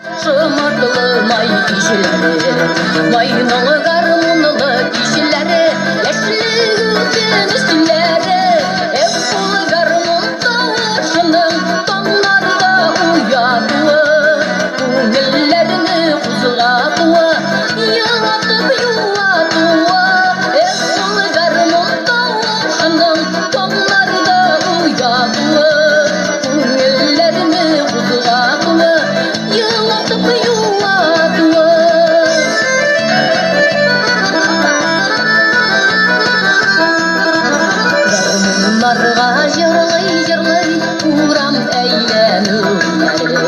Şımartılı may işleri, maynalı garmunlu işleri, yaşlı gülden işleri, hep bu garmun tavşının tonlarda uyadığı, gönüllerini huzuradığı, yalatıp yuvadığı, hep bu garmun tavşının tonlarda uyadığı, gönüllerini huzuradığı, yalatıp yuvadığı. Garmunlarga yırlay yırlay uğram eylenurları,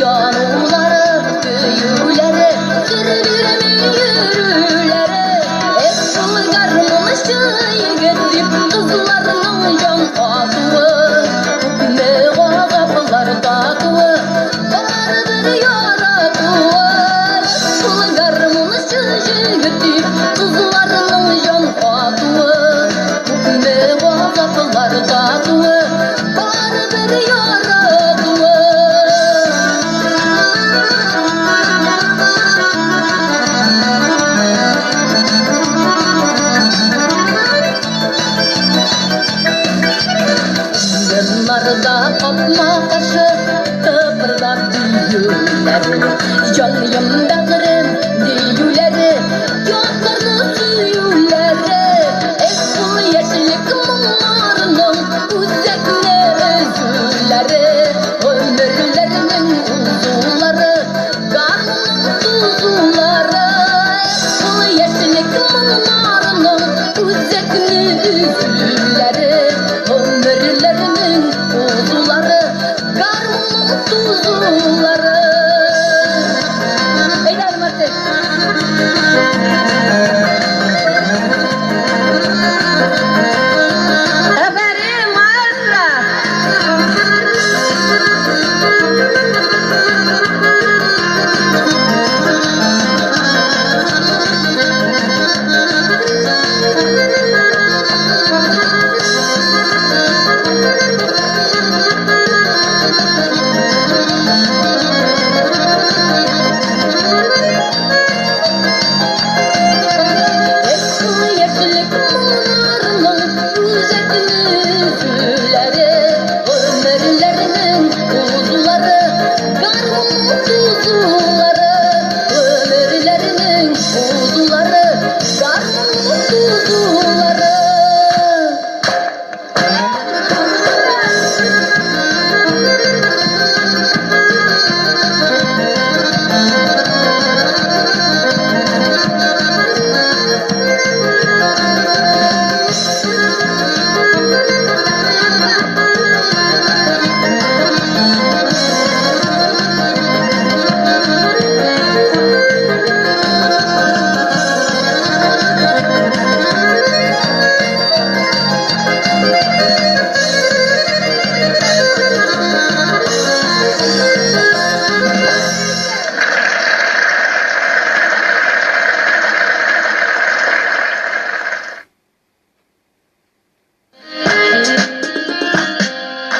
yanulları, büyüleri, sürgülümün yürüleri, hep bu garmunuşçuyu gidip kızlarının can atığı, hükme kapılar datığı, var bir yaratığı, hep bu garmunuşçuyu gidip kızlarının can atığı, hükme kapılar datığı, var bir yaratığı. Yanlarda kopma taşı kıpırdar büyüler, yanımda